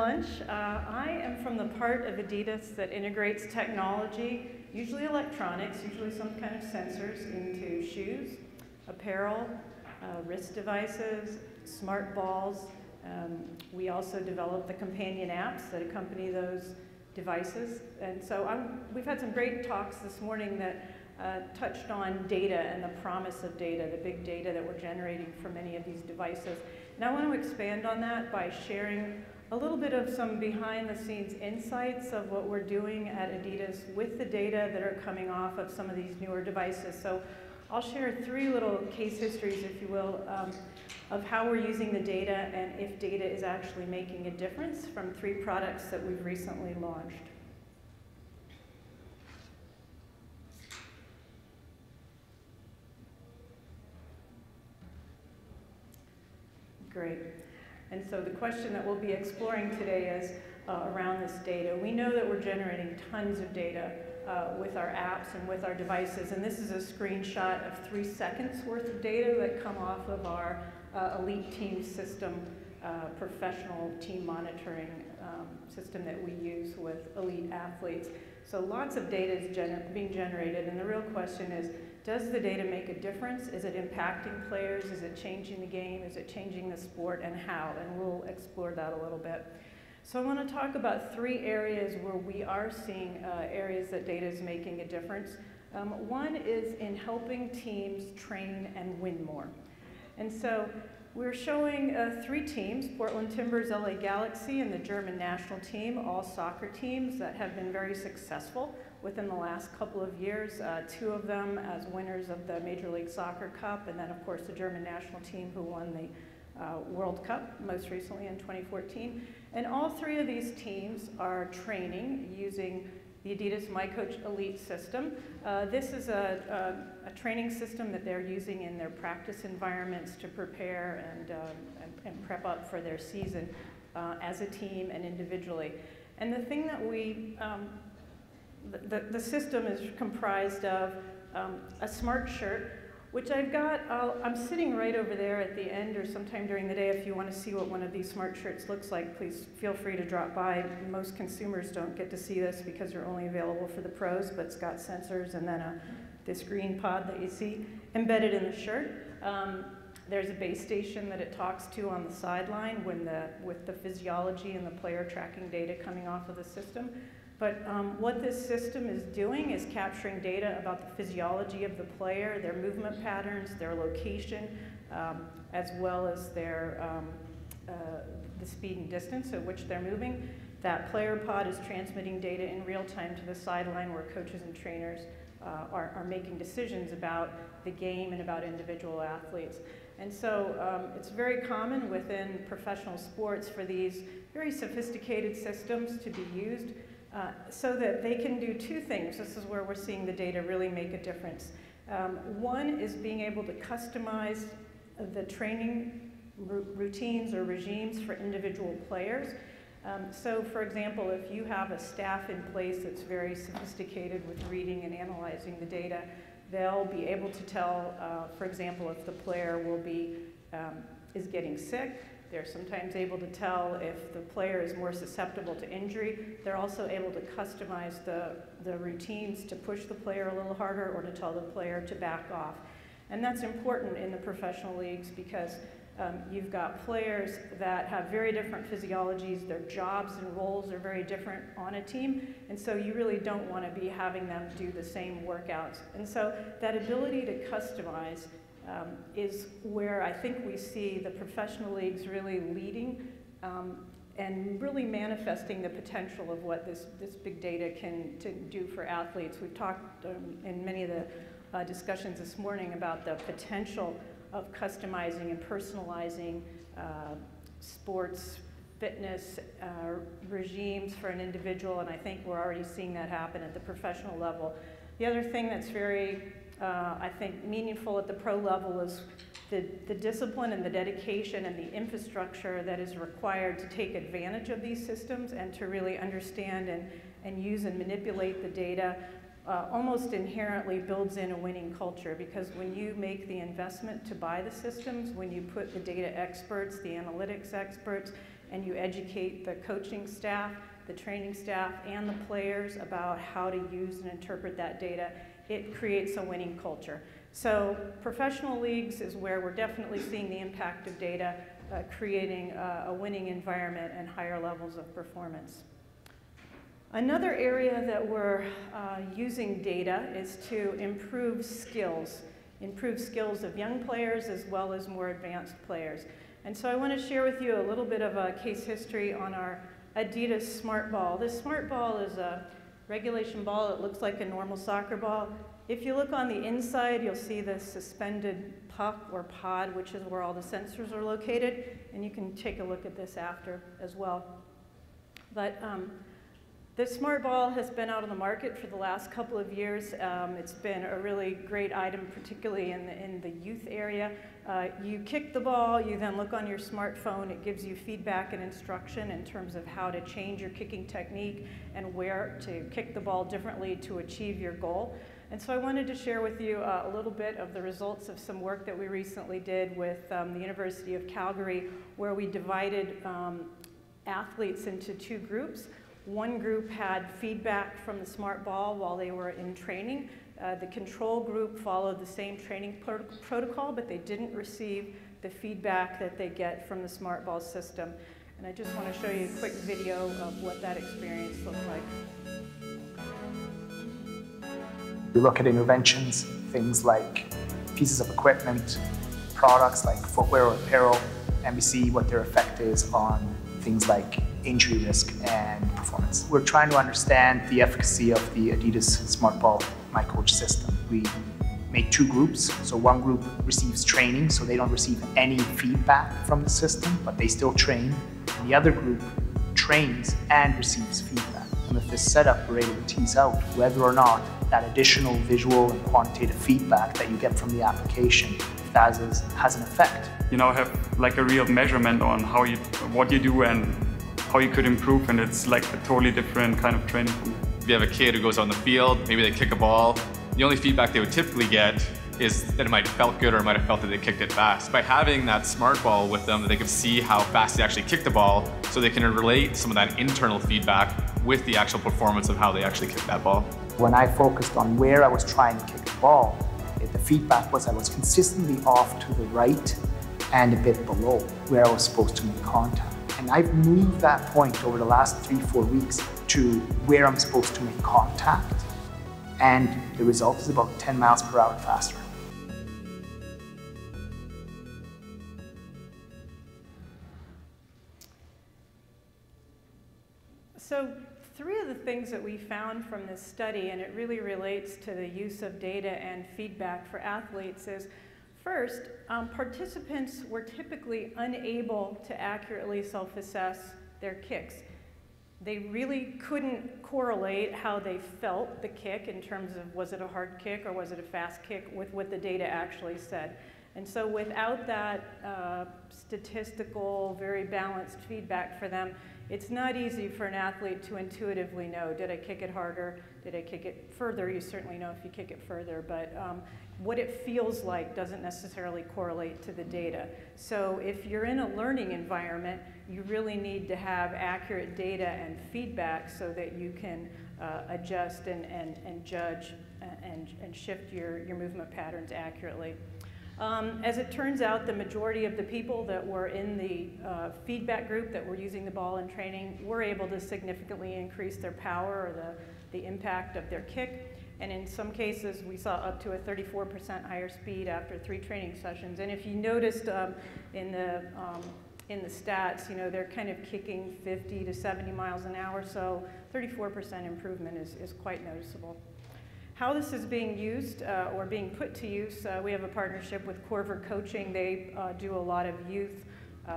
lunch. I am from the part of adidas that integrates technology, usually electronics, usually some kind of sensors, into shoes, apparel, wrist devices, smart balls. We also develop the companion apps that accompany those devices. And so we've had some great talks this morning that touched on data and the promise of data, the big data that we're generating from many of these devices. And I want to expand on that by sharing a little bit of some behind-the-scenes insights of what we're doing at adidas with the data that are coming off of some of these newer devices. So I'll share 3 little case histories, if you will, of how we're using the data and if data is actually making a difference from 3 products that we've recently launched. Great. And so the question that we'll be exploring today is around this data. We know that we're generating tons of data with our apps and with our devices, and this is a screenshot of 3 seconds worth of data that come off of our elite team system, professional team monitoring system that we use with elite athletes. So lots of data is being generated, and the real question is, does the data make a difference? Is it impacting players? Is it changing the game? Is it changing the sport, and how? And we'll explore that a little bit. So I want to talk about 3 areas where we are seeing areas that data is making a difference. One is in helping teams train and win more. And so we're showing 3 teams, Portland Timbers, LA Galaxy, and the German national team, all soccer teams that have been very successful within the last couple of years, 2 of them as winners of the Major League Soccer Cup, and then of course the German national team who won the World Cup most recently in 2014. And all 3 of these teams are training using the adidas MyCoach Elite system. This is a training system that they're using in their practice environments to prepare and prep up for their season as a team and individually. And the thing that the system is comprised of a smart shirt, which I've got, I'm sitting right over there at the end or sometime during the day. If you want to see what one of these smart shirts looks like, please feel free to drop by. Most consumers don't get to see this because they're only available for the pros, but it's got sensors and then this green pod that you see embedded in the shirt. There's a base station that it talks to on the sideline with the physiology and the player tracking data coming off of the system. But what this system is doing is capturing data about the physiology of the player, their movement patterns, their location, as well as the speed and distance at which they're moving. That player pod is transmitting data in real time to the sideline where coaches and trainers are making decisions about the game and about individual athletes. And so it's very common within professional sports for these very sophisticated systems to be used so that they can do 2 things. This is where we're seeing the data really make a difference. One is being able to customize the training routines or regimes for individual players. So for example, if you have a staff in place that's very sophisticated with reading and analyzing the data, they'll be able to tell, for example, if the player is getting sick. They're sometimes able to tell if the player is more susceptible to injury. They're also able to customize the routines to push the player a little harder or to tell the player to back off. And that's important in the professional leagues because you've got players that have very different physiologies. Their jobs and roles are very different on a team. And so you really don't want to be having them do the same workouts. And so that ability to customize is where I think we see the professional leagues really leading and really manifesting the potential of what this big data can do for athletes. We've talked in many of the discussions this morning about the potential of customizing and personalizing sports fitness regimes for an individual, and I think we're already seeing that happen at the professional level. The other thing that's very I think meaningful at the pro level is the discipline and the dedication and the infrastructure that is required to take advantage of these systems and to really understand and use and manipulate the data almost inherently builds in a winning culture, because when you make the investment to buy the systems, when you put the data experts, the analytics experts, and you educate the coaching staff, the training staff, and the players about how to use and interpret that data, it creates a winning culture. So professional leagues is where we're definitely seeing the impact of data, creating a winning environment and higher levels of performance. Another area that we're using data is to improve skills of young players as well as more advanced players. And so I want to share with you a little bit of a case history on our adidas Smart Ball. This Smart Ball is a regulation ball. It looks like a normal soccer ball. If you look on the inside, you'll see the suspended puck or pod, which is where all the sensors are located, and you can take a look at this after as well. But this Smart Ball has been out on the market for the last couple of years. It's been a really great item, particularly in the youth area. You kick the ball, you then look on your smartphone. It gives you feedback and instruction in terms of how to change your kicking technique and where to kick the ball differently to achieve your goal. And so I wanted to share with you a little bit of the results of some work that we recently did with the University of Calgary, where we divided athletes into two groups. One group had feedback from the Smart Ball while they were in training. The control group followed the same training protocol, but they didn't receive the feedback that they get from the Smart Ball system. And I just want to show you a quick video of what that experience looked like. We look at interventions, things like pieces of equipment, products like footwear or apparel, and we see what their effect is on things like injury risk and performance. We're trying to understand the efficacy of the adidas Smart Ball My Coach system. We make two groups. So one group receives training, so they don't receive any feedback from the system, but they still train. And the other group trains and receives feedback. And with this setup, we're able to tease out whether or not that additional visual and quantitative feedback that you get from the application, if that has an effect. You know, have like a real measurement on what you do and how you could improve, and it's like a totally different kind of training for me. If you have a kid who goes on the field, maybe they kick a ball, the only feedback they would typically get is that it might have felt good or it might have felt that they kicked it fast. By having that Smart Ball with them, they can see how fast they actually kick the ball, so they can relate some of that internal feedback with the actual performance of how they actually kicked that ball. When I focused on where I was trying to kick the ball, the feedback was I was consistently off to the right and a bit below where I was supposed to make contact. And I've moved that point over the last 3-4 weeks to where I'm supposed to make contact, and the result is about 10 miles per hour faster. So 3 of the things that we found from this study, and it really relates to the use of data and feedback for athletes, is first, participants were typically unable to accurately self-assess their kicks. They really couldn't correlate how they felt the kick in terms of was it a hard kick or was it a fast kick with what the data actually said. And so without that statistical, very balanced feedback for them, it's not easy for an athlete to intuitively know, did I kick it harder? Did I kick it further? You certainly know if you kick it further, but what it feels like doesn't necessarily correlate to the data. So if you're in a learning environment, you really need to have accurate data and feedback so that you can adjust and judge and shift your movement patterns accurately. As it turns out, the majority of the people that were in the feedback group that were using the ball in training were able to significantly increase their power or the impact of their kick. And in some cases, we saw up to a 34% higher speed after 3 training sessions. And if you noticed in the stats, you know, they're kind of kicking 50 to 70 miles an hour, so 34% improvement is quite noticeable. How this is being used or being put to use, we have a partnership with Corver Coaching. They do a lot of youth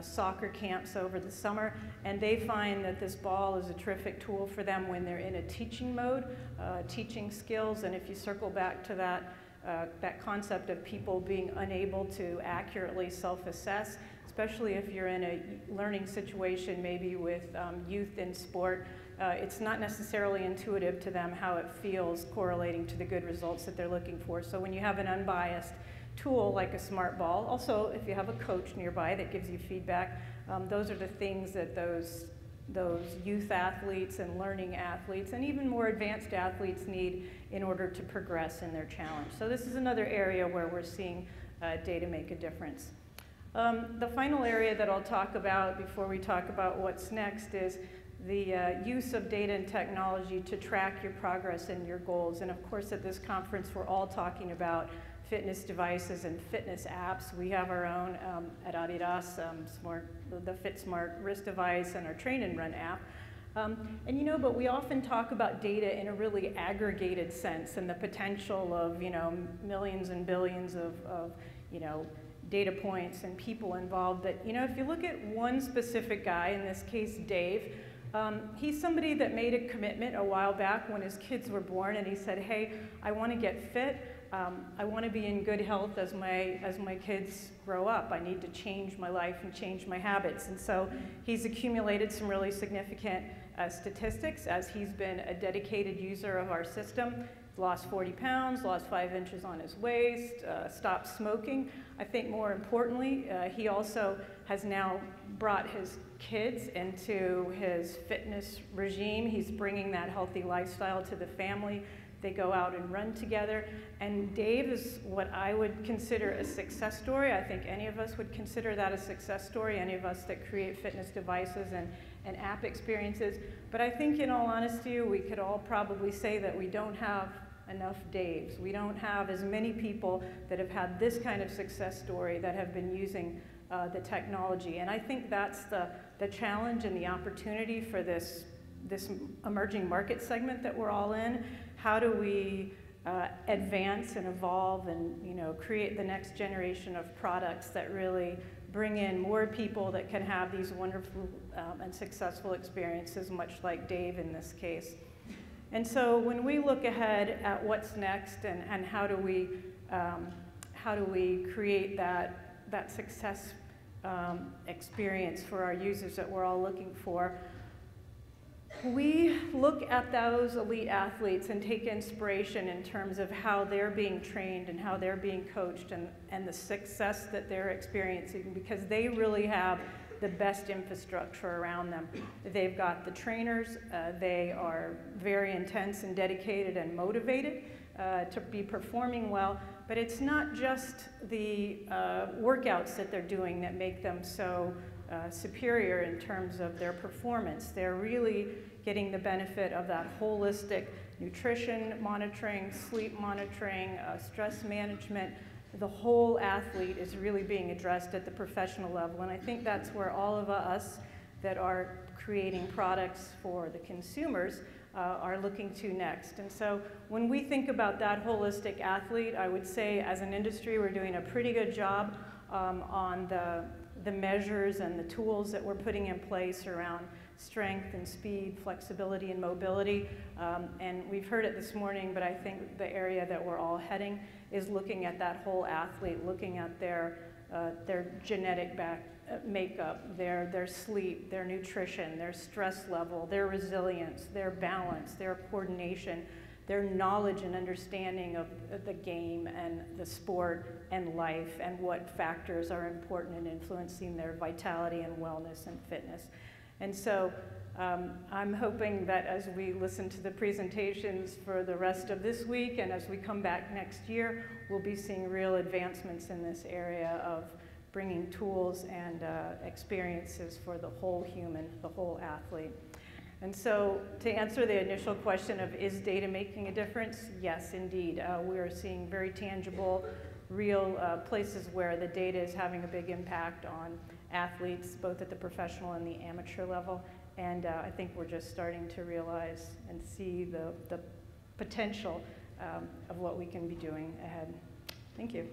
soccer camps over the summer, and they find that this ball is a terrific tool for them when they're in a teaching mode, teaching skills. And if you circle back to that concept of people being unable to accurately self-assess, especially if you're in a learning situation, maybe with youth in sport, it's not necessarily intuitive to them how it feels correlating to the good results that they're looking for. So when you have an unbiased tool like a Smart Ball, also if you have a coach nearby that gives you feedback, Those are the things that those youth athletes and learning athletes and even more advanced athletes need in order to progress in their challenge. So this is another area where we're seeing data make a difference. The final area that I'll talk about before we talk about what's next is the use of data and technology to track your progress and your goals. And of course at this conference we're all talking about fitness devices and fitness apps. We have our own at adidas, the FitSmart wrist device and our Train and Run app. And you know, but we often talk about data in a really aggregated sense and the potential of, you know, millions and billions of you know, data points and people involved. But, you know, if you look at one specific guy, in this case, Dave, he's somebody that made a commitment a while back when his kids were born, and he said, hey, I want to get fit. I want to be in good health as my kids grow up. I need to change my life and change my habits. And so he's accumulated some really significant statistics as he's been a dedicated user of our system. Lost 40 pounds, lost 5 inches on his waist, stopped smoking. I think more importantly, he also has now brought his kids into his fitness regime. He's bringing that healthy lifestyle to the family. They go out and run together. And Dave is what I would consider a success story. I think any of us would consider that a success story, any of us that create fitness devices and app experiences. But I think in all honesty, we could all probably say that we don't have enough Daves. We don't have as many people that have had this kind of success story that have been using the technology. And I think that's the challenge and the opportunity for this emerging market segment that we're all in. How do we advance and evolve and, you know, create the next generation of products that really bring in more people that can have these wonderful and successful experiences, much like Dave in this case. And so when we look ahead at what's next and how do we create that success experience for our users that we're all looking for, we look at those elite athletes and take inspiration in terms of how they're being trained and how they're being coached and the success that they're experiencing, because they really have the best infrastructure around them. They've got the trainers, they are very intense and dedicated and motivated to be performing well, but it's not just the workouts that they're doing that make them so superior in terms of their performance. They're really getting the benefit of that holistic nutrition monitoring, sleep monitoring, stress management. The whole athlete is really being addressed at the professional level, and I think that's where all of us that are creating products for the consumers are looking to next. And so when we think about that holistic athlete, I would say as an industry we're doing a pretty good job on the measures and the tools that we're putting in place around strength and speed, flexibility and mobility. And we've heard it this morning, but I think the area that we're all heading is looking at that whole athlete, looking at their genetic makeup, their sleep, their nutrition, their stress level, their resilience, their balance, their coordination, their knowledge and understanding of the game and the sport and life and what factors are important in influencing their vitality and wellness and fitness. And so I'm hoping that as we listen to the presentations for the rest of this week and as we come back next year, we'll be seeing real advancements in this area of bringing tools and experiences for the whole human, the whole athlete. And so to answer the initial question of is data making a difference? Yes, indeed. We are seeing very tangible, real places where the data is having a big impact on athletes, both at the professional and the amateur level. And I think we're just starting to realize and see the potential of what we can be doing ahead. Thank you.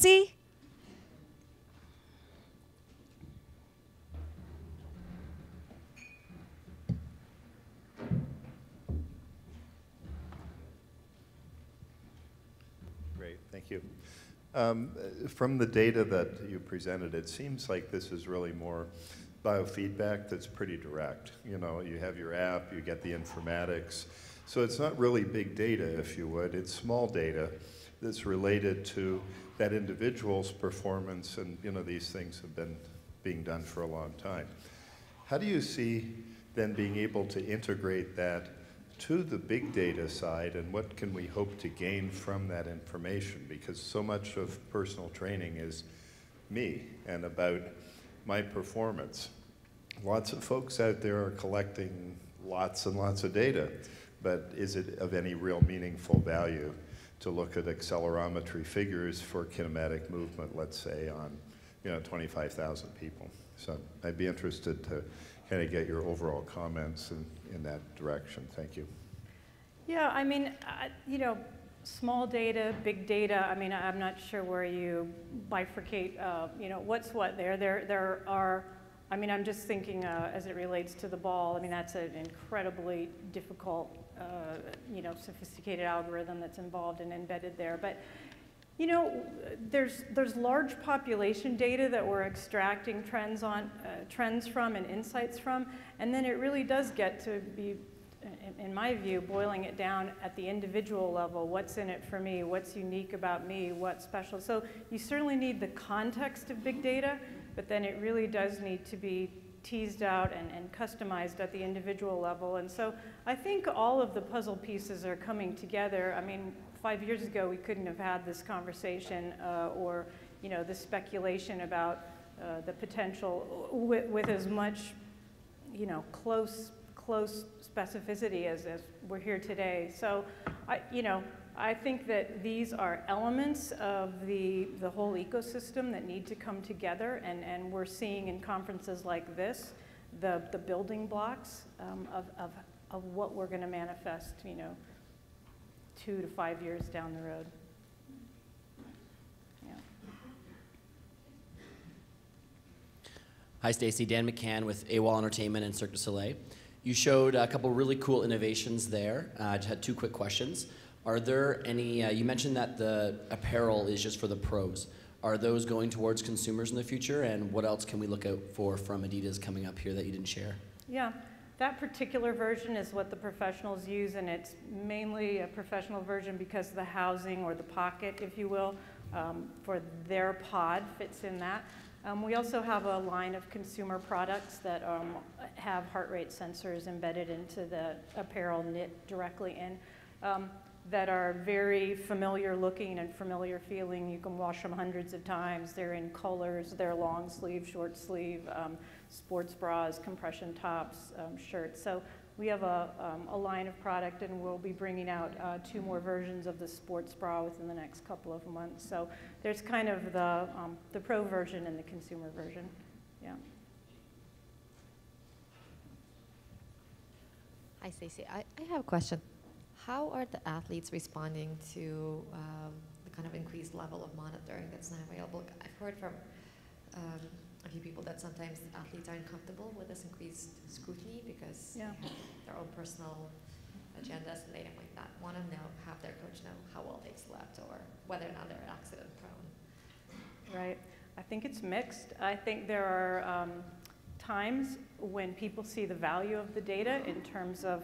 Stacey? Great, thank you. From the data that you presented, it seems like this is really more biofeedback that's pretty direct. You know, you have your app, you get the informatics. So it's not really big data, if you would. It's small data that's related to that individual's performance, and these things have been being done for a long time. How do you see then being able to integrate that to the big data side, and what can we hope to gain from that information? Because so much of personal training is me and about my performance. Lots of folks out there are collecting lots and lots of data, but is it of any real meaningful value to look at accelerometry figures for kinematic movement, let's say, on 25,000 people? So I'd be interested to kind of get your overall comments in that direction. Thank you. Yeah, I mean, small data, big data, I mean, I'm not sure where you bifurcate, what's what there. There are, I mean, I'm just thinking as it relates to the ball, I mean, that's an incredibly difficult, sophisticated algorithm that's involved and embedded there. But, there's large population data that we're extracting trends from and insights from, and then it really does get to be, in my view, boiling it down at the individual level. What's in it for me? What's unique about me? What's special? So you certainly need the context of big data, but then it really does need to be teased out and customized at the individual level. And so I think all of the puzzle pieces are coming together. I mean, 5 years ago, we couldn't have had this conversation or the speculation about the potential with as much close specificity as we're here today. So I think that these are elements of the whole ecosystem that need to come together, and we're seeing in conferences like this the building blocks of what we're going to manifest 2 to 5 years down the road. Yeah. Hi, Stacey. Dan McCann with AWOL Entertainment and Cirque du Soleil. You showed a couple really cool innovations there. I just had 2 quick questions. Are there any, you mentioned that the apparel is just for the pros. Are those going towards consumers in the future? And what else can we look out for from Adidas coming up here that you didn't share? Yeah, that particular version is what the professionals use, and it's mainly a professional version because the housing or the pocket, if you will, for their pod fits in that. We also have a line of consumer products that have heart rate sensors embedded into the apparel, knit directly in, that are very familiar looking and familiar feeling. You can wash them hundreds of times. They're in colors, they're long sleeve, short sleeve, sports bras, compression tops, shirts. So we have a line of product, and we'll be bringing out 2 more versions of the sports bra within the next couple of months. So there's kind of the pro version and the consumer version. Yeah. Hi, Stacey. I have a question. How are the athletes responding to the kind of increased level of monitoring that's now available? I've heard from a few people that sometimes athletes are uncomfortable with this increased scrutiny because they have their own personal agendas, and they might not want to have their coach know how well they've slept or whether or not they're accident prone. Right. I think it's mixed. I think there are times when people see the value of the data in terms of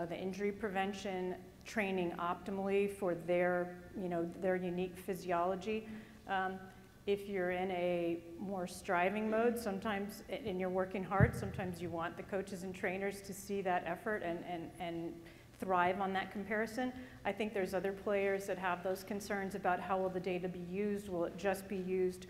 the injury prevention, training optimally for their unique physiology. If you're in a more striving mode, sometimes, and you're working hard, sometimes you want the coaches and trainers to see that effort and thrive on that comparison. I think there's other players that have those concerns about how will the data be used. Will it just be used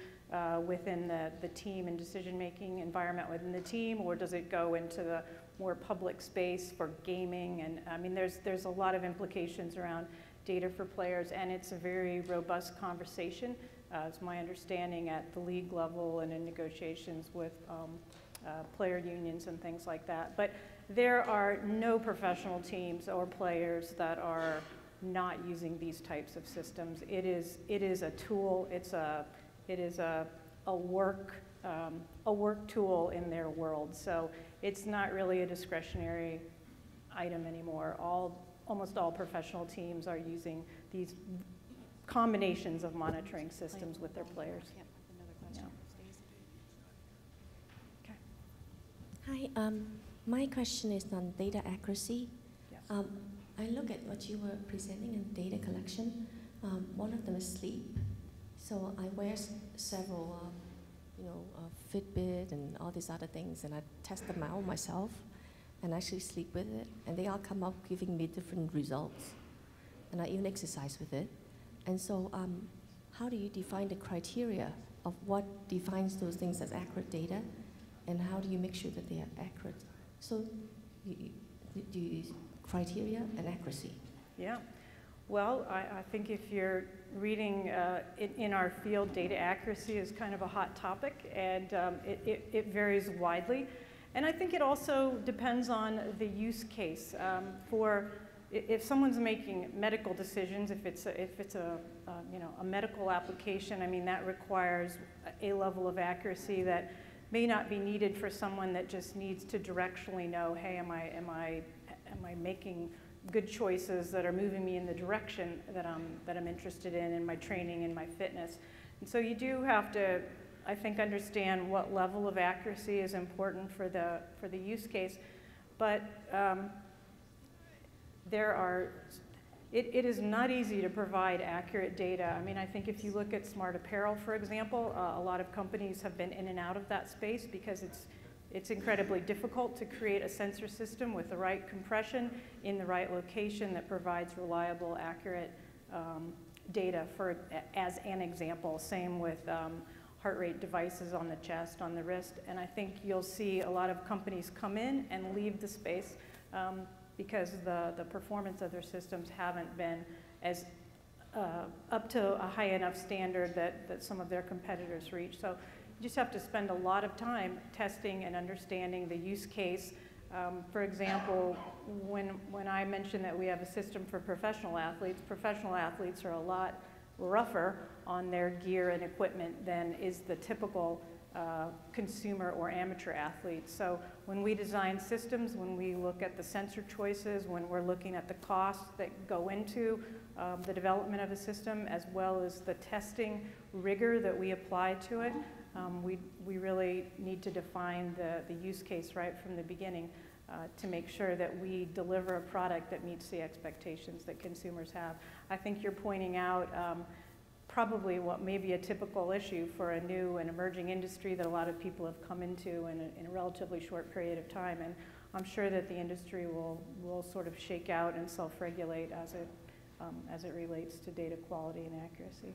within the team and decision-making environment within the team, or does it go into the more public space for gaming? And I mean, there's a lot of implications around data for players, and it's a very robust conversation. It's my understanding at the league level and in negotiations with player unions and things like that. But there are no professional teams or players that are not using these types of systems. It is a tool. It is a work tool in their world. So it's not really a discretionary item anymore. Almost all professional teams are using these combinations of monitoring systems with their players. Hi, my question is on data accuracy. Yes. I look at what you were presenting in data collection. One of them is sleep. So I wear several, Fitbit and all these other things, and I test them out myself and actually sleep with it, and they all come up giving me different results. And I even exercise with it. And so how do you define the criteria of what defines those things as accurate data, and how do you make sure that they are accurate? So do you use criteria and accuracy? Yeah. Well, I think if you're reading in our field, data accuracy is kind of a hot topic, and it varies widely. And I think it also depends on the use case. If someone's making medical decisions, if it's a medical application, I mean, that requires a level of accuracy that may not be needed for someone that just needs to directionally know, hey, am I making good choices that are moving me in the direction that I'm interested in my training and my fitness. And so you do have to, I think, understand what level of accuracy is important for the use case. But it is not easy to provide accurate data. I mean, I think if you look at smart apparel, for example, a lot of companies have been in and out of that space because it's incredibly difficult to create a sensor system with the right compression in the right location that provides reliable, accurate data as an example. Same with heart rate devices on the chest, on the wrist. And I think you'll see a lot of companies come in and leave the space because the performance of their systems haven't been as up to a high enough standard that some of their competitors reach. So you just have to spend a lot of time testing and understanding the use case. For example, when I mentioned that we have a system for professional athletes are a lot rougher on their gear and equipment than is the typical consumer or amateur athlete. So when we design systems, when we look at the sensor choices, when we're looking at the costs that go into the development of a system, as well as the testing rigor that we apply to it, we really need to define the use case right from the beginning to make sure that we deliver a product that meets the expectations that consumers have. I think you're pointing out probably what may be a typical issue for a new and emerging industry that a lot of people have come into in a relatively short period of time. And I'm sure that the industry will sort of shake out and self-regulate as it relates to data quality and accuracy.